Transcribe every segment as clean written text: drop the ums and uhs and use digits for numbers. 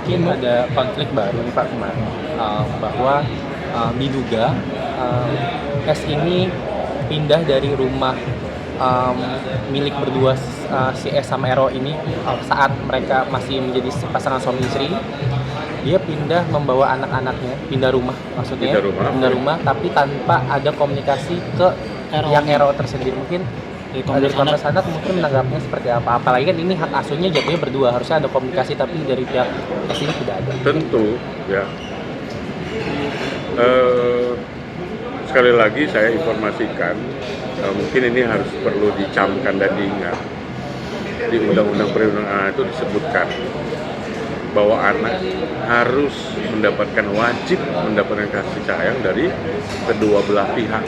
mungkin ada konflik baru nih Pak kemarin, bahwa diduga S ini pindah dari rumah milik berdua, si S sama Ero ini, saat mereka masih menjadi pasangan suami istri. Dia pindah membawa anak-anaknya, pindah rumah maksudnya, pindah rumah tapi tanpa ada komunikasi ke yang Ero tersendiri. Mungkin dari Komnas Anak mungkin menanggapnya seperti apa? Apalagi kan ini hak asuhnya jatuhnya berdua, harusnya ada komunikasi, tapi dari pihak S ini tidak ada. Tentu ya. Sekali lagi saya informasikan, mungkin ini harus perlu dicamkan dan diingat. Di Undang-Undang Perlindungan Anak itu disebutkan bahwa anak harus wajib mendapatkan kasih sayang dari kedua belah pihak,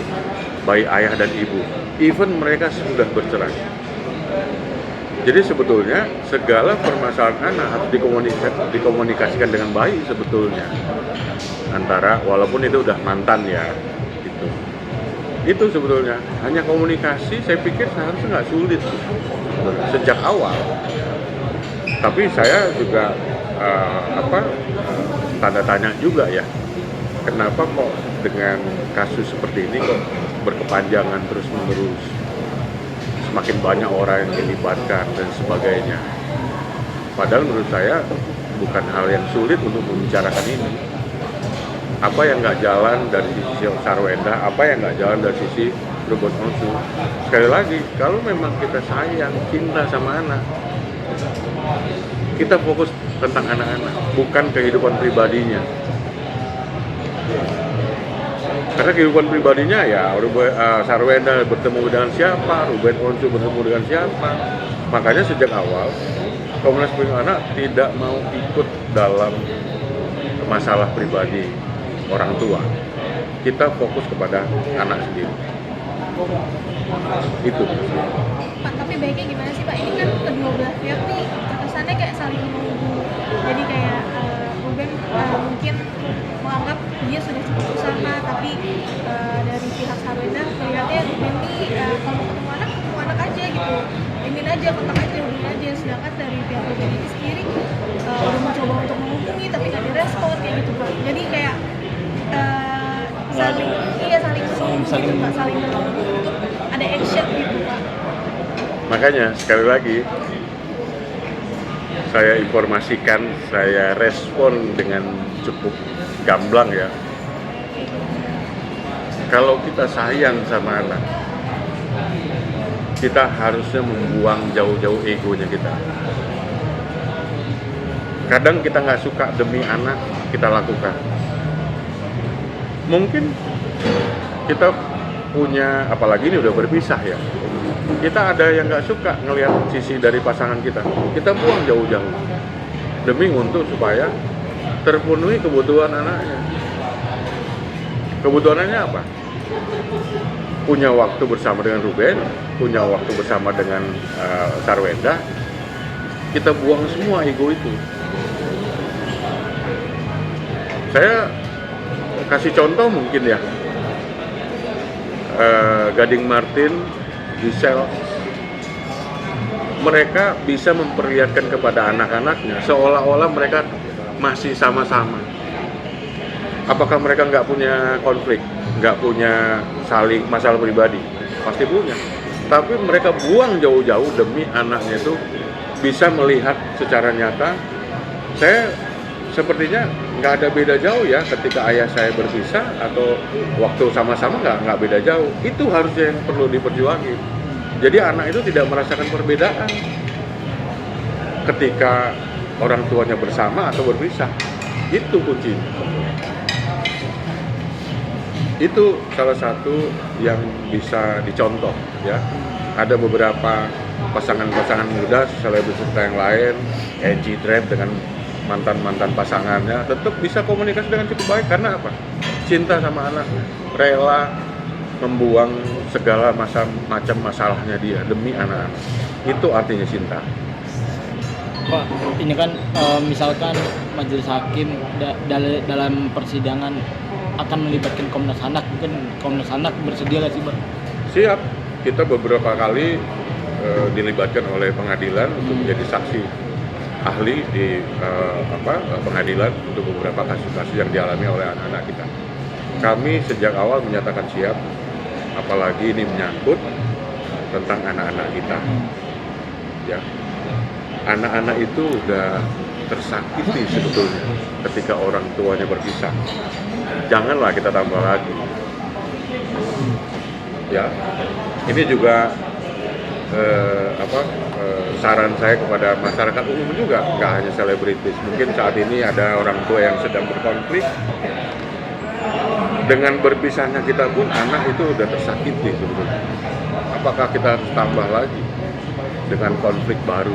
baik ayah dan ibu, even mereka sudah bercerai. Jadi sebetulnya segala permasalahan anak harus dikomunikasikan dengan baik sebetulnya, antara walaupun itu udah mantan ya, itu sebetulnya hanya komunikasi. Saya pikir seharusnya nggak sulit sejak awal. Tapi saya juga tanda tanya juga ya, kenapa kok dengan kasus seperti ini kok berkepanjangan terus-menerus, semakin banyak orang yang dilibatkan dan sebagainya. Padahal menurut saya bukan hal yang sulit untuk membicarakan ini. Apa yang nggak jalan dari sisi Sarwenda, apa yang nggak jalan dari sisi Ruben Onsu. Sekali lagi, kalau memang kita sayang, cinta sama anak, kita fokus tentang anak-anak, bukan kehidupan pribadinya. Karena kehidupan pribadinya ya Sarwenda bertemu dengan siapa, Ruben Onsu bertemu dengan siapa. Makanya sejak awal Komnas Perlindungan Anak tidak mau ikut dalam masalah pribadi orang tua. Kita fokus kepada anak sendiri. Itu. Pak, tapi baiknya gimana sih Pak? Ini kan kedua belah pihak nih kesannya kayak saling menunggu. Jadi kayak Ruben mungkin menganggap dia sudah cukup usaha, tapi dari pihak Sarwenda melihatnya Ruben nih kalau ketemu anak aja gitu, ingin aja kontak aja, hubungin aja. Sedangkan dari pihak Ruben ini sendiri udah mencoba untuk menghubungi tapi nggak direspon kayak gitu Pak. Jadi kayak saling menunggu, Pak, saling menunggu untuk ada action gitu Pak. Makanya sekali lagi saya informasikan, saya respon dengan cukup gamblang ya. Kalau kita sayang sama anak, kita harusnya membuang jauh-jauh egonya kita. Kadang kita nggak suka demi anak, kita lakukan. Mungkin kita punya, apalagi ini udah berpisah ya, kita ada yang nggak suka ngelihat sisi dari pasangan kita buang jauh-jauh demi untuk supaya terpenuhi kebutuhan anaknya. Kebutuhannya apa? Punya waktu bersama dengan Ruben, punya waktu bersama dengan Sarwenda. Kita buang semua ego itu. Saya kasih contoh mungkin ya, Gading Martin, Giselle, mereka bisa memperlihatkan kepada anak-anaknya seolah-olah mereka masih sama-sama. Apakah mereka nggak punya konflik, nggak punya saling masalah pribadi? Pasti punya. Tapi mereka buang jauh-jauh demi anaknya itu bisa melihat secara nyata. Saya sepertinya nggak ada beda jauh ya ketika ayah saya berpisah atau waktu sama-sama, nggak beda jauh. Itu harusnya yang perlu diperjuangin. Jadi anak itu tidak merasakan perbedaan ketika orang tuanya bersama atau berpisah. Itu kuncinya. Itu salah satu yang bisa dicontoh ya. Ada beberapa pasangan-pasangan muda, selebritas yang lain, Angie Trap dengan mantan-mantan pasangannya tetap bisa komunikasi dengan cukup baik. Karena apa? Cinta sama anak, rela membuang segala macam masalahnya dia demi anak-anak. Itu artinya cinta. Pak, ini kan misalkan majelis hakim dalam persidangan akan melibatkan Komnas Anak, mungkin Komnas Anak bersedia nggak sih, Pak? Siap. Kita beberapa kali dilibatkan oleh pengadilan untuk menjadi saksi. ahli di pengadilan untuk beberapa kasus-kasus yang dialami oleh anak-anak kita. Kami sejak awal menyatakan siap, apalagi ini menyangkut tentang anak-anak kita. Ya, anak-anak itu udah tersakiti sebetulnya ketika orang tuanya berpisah. Janganlah kita tambah lagi. Ya, ini juga saran saya kepada masyarakat umum juga, nggak hanya selebritis. Mungkin saat ini ada orang tua yang sedang berkonflik. Dengan berpisahnya kita pun anak itu udah tersakiti sebetulnya. Apakah kita harus tambah lagi dengan konflik baru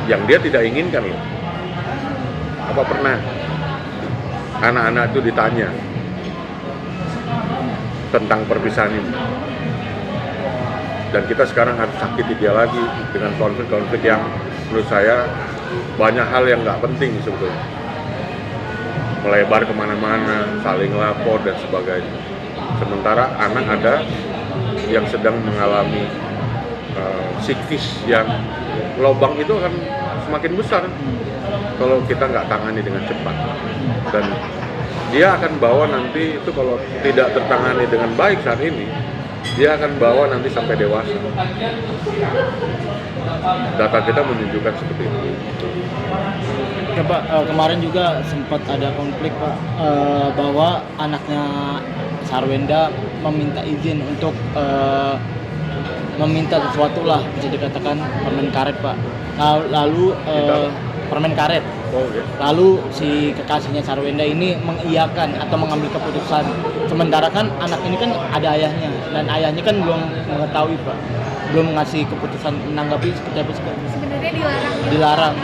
yang dia tidak inginkan loh? Apa pernah anak-anak itu ditanya tentang perpisahan ini? Dan kita sekarang harus sakiti dia lagi dengan konflik-konflik yang menurut saya banyak hal yang nggak penting sebetulnya, melebar kemana-mana, saling lapor dan sebagainya. Sementara anak ada yang sedang mengalami psikis yang lubang itu akan semakin besar kalau kita nggak tangani dengan cepat. Dan dia akan bawa nanti itu kalau tidak tertangani dengan baik saat ini, dia akan bawa nanti sampai dewasa. Data kita menunjukkan seperti itu. Ya Pak, kemarin juga sempat ada konflik Pak, bahwa anaknya Sarwenda meminta izin untuk meminta sesuatu lah, bisa dikatakan permen karet Pak. Lalu permen karet. Oh, ya. Lalu si kekasihnya Sarwenda ini mengiyakan atau mengambil keputusan. Sementara kan anak ini kan ada ayahnya, dan ayahnya kan belum mengetahui Pak, belum ngasih keputusan menanggapi seperti apa. Sebenarnya dilarang. Dilarang.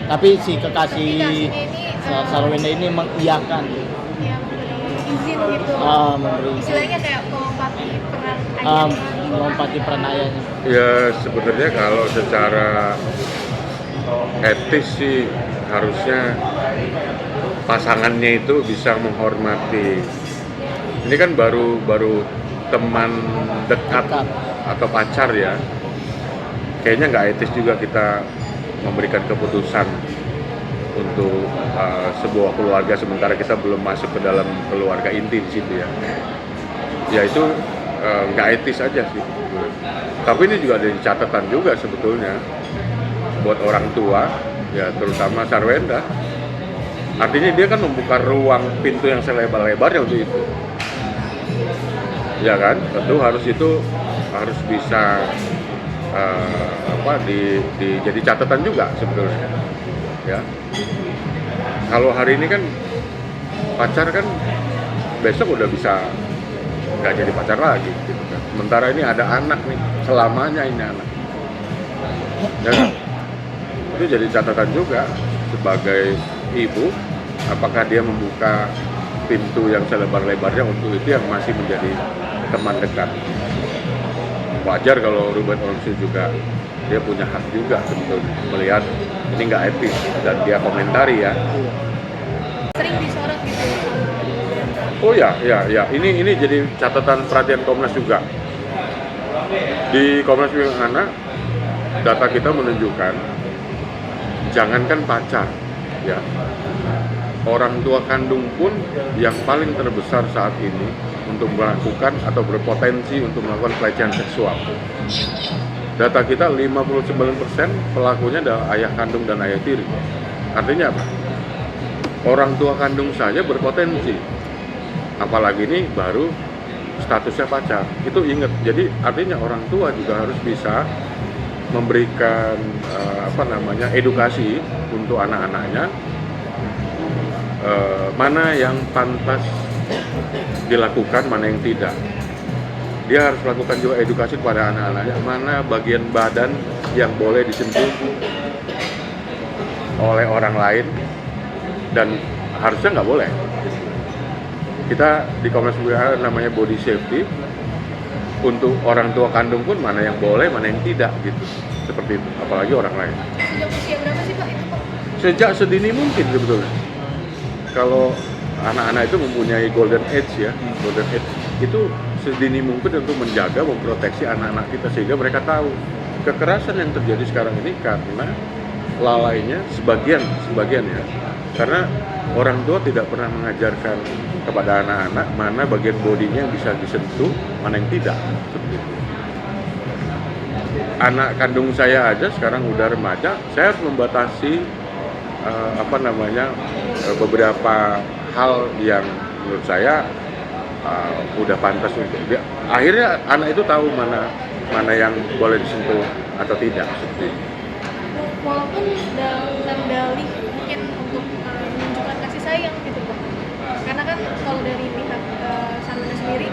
Tapi si kekasih Ini Sarwenda ini mengiyakan. ya, memberi izin gitu. Memberi Istilahnya kayak melompati peran ayah. melompati peran ayahnya. Ya sebenarnya kalau secara etis sih harusnya pasangannya itu bisa menghormati. Ini kan baru teman dekat atau pacar ya. Kayaknya nggak etis juga kita memberikan keputusan untuk sebuah keluarga sementara kita belum masuk ke dalam keluarga inti di situ ya. Ya itu nggak etis aja sih. Tapi ini juga ada catatan juga sebetulnya buat orang tua, ya terutama Sarwenda. Artinya dia kan membuka ruang pintu yang selebar-lebarnya untuk itu. Ya kan, tentu harus bisa jadi catatan juga sebetulnya. Ya. Kalau hari ini kan pacar kan besok udah bisa nggak jadi pacar lagi gitu kan. Sementara ini ada anak nih, selamanya ini anak. Ya kan? Itu jadi catatan juga sebagai ibu, apakah dia membuka pintu yang selebar-lebarnya untuk itu yang masih menjadi teman dekat. Wajar kalau Ruben Onsu juga dia punya hak juga sebetulnya melihat ini nggak etis dan dia komentari ya. Sering disorot gitu. Oh ya, ini jadi catatan perhatian Komnas juga. Di Komnas Perlindungan Anak, data kita menunjukkan jangankan pacar, ya, orang tua kandung pun yang paling terbesar saat ini untuk melakukan atau berpotensi untuk melakukan pelecehan seksual. Data kita 59% pelakunya adalah ayah kandung dan ayah tiri. Artinya apa? Orang tua kandung saja berpotensi. Apalagi ini baru statusnya pacar. Itu ingat. Jadi artinya orang tua juga harus bisa memberikan edukasi untuk anak-anaknya, mana yang pantas dilakukan, mana yang tidak. Dia harus lakukan juga edukasi kepada anak-anaknya, mana bagian badan yang boleh disentuh oleh orang lain dan harusnya nggak boleh. Kita di Komnas Perlindungan namanya body safety. Untuk orang tua kandung pun mana yang boleh, mana yang tidak gitu. Seperti itu, apalagi orang lain. Sejak usia berapa sih Pak itu Pak? Sejak sedini mungkin sebetulnya. Kalau anak-anak itu mempunyai golden age ya, golden age itu sedini mungkin untuk menjaga, memproteksi anak-anak kita sehingga mereka tahu kekerasan yang terjadi sekarang ini karena lalainya sebagian ya, karena orang tua tidak pernah mengajarkan kepada anak-anak mana bagian bodinya yang bisa disentuh, mana yang tidak. Anak kandung saya aja sekarang udah remaja, saya harus membatasi beberapa hal yang menurut saya udah pantas untuk dia. Akhirnya anak itu tahu mana yang boleh disentuh atau tidak. Seperti itu. Walaupun dalam dalih mungkin untuk menunjukkan kasih sayang gitu Pak. Karena kan kalau dari pihak Sarwenda sendiri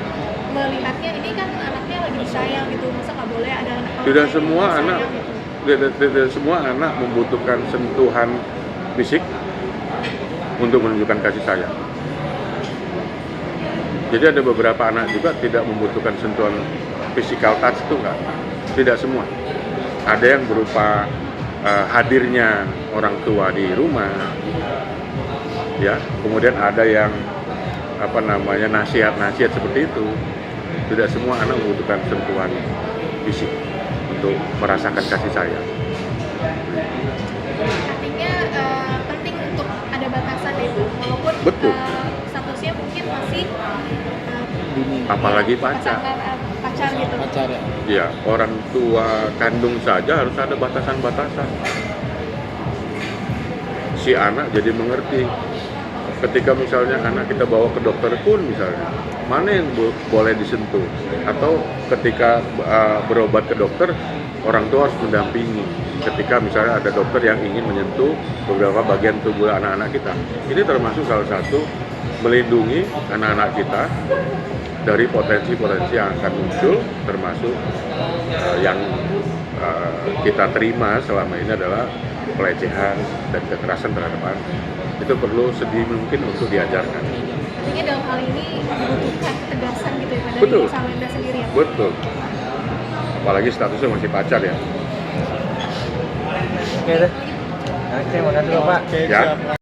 melihatnya ini kan anaknya lagi disayang gitu, masa nggak boleh ada anak orang Tidak lain semua yang anak, disayang gitu. tidak semua anak membutuhkan sentuhan fisik untuk menunjukkan kasih sayang. Jadi ada beberapa anak juga tidak membutuhkan sentuhan physical touch itu enggak. Tidak semua. Ada yang berupa hadirnya orang tua di rumah, ya. Kemudian ada yang nasihat seperti itu. Tidak semua anak membutuhkan sentuhan fisik untuk merasakan kasih sayang. Artinya penting untuk ada batasan itu, walaupun Betul. statusnya mungkin masih Apalagi pacar. pacar gitu. Pacar ya. Ya, orang tua kandung saja harus ada batasan-batasan. Si anak jadi mengerti. Ketika misalnya anak kita bawa ke dokter pun misalnya, mana yang boleh disentuh? Atau ketika berobat ke dokter, orang tua harus mendampingi. Ketika misalnya ada dokter yang ingin menyentuh beberapa bagian tubuh anak-anak kita. Ini termasuk salah satu melindungi anak-anak kita dari potensi-potensi yang akan muncul, termasuk yang kita terima selama ini adalah pelecehan dan kekerasan terhadap anak. Itu perlu sedih mungkin untuk diajarkan. Artinya dalam hal ini dibutuhkan ketegasan gitu ya Pak, dari Betul. Sarwenda sendiri ya Pak? Betul. Apalagi statusnya masih pacar ya. Oke deh. Oke, makasih Bapak. Oke, Ya. siap.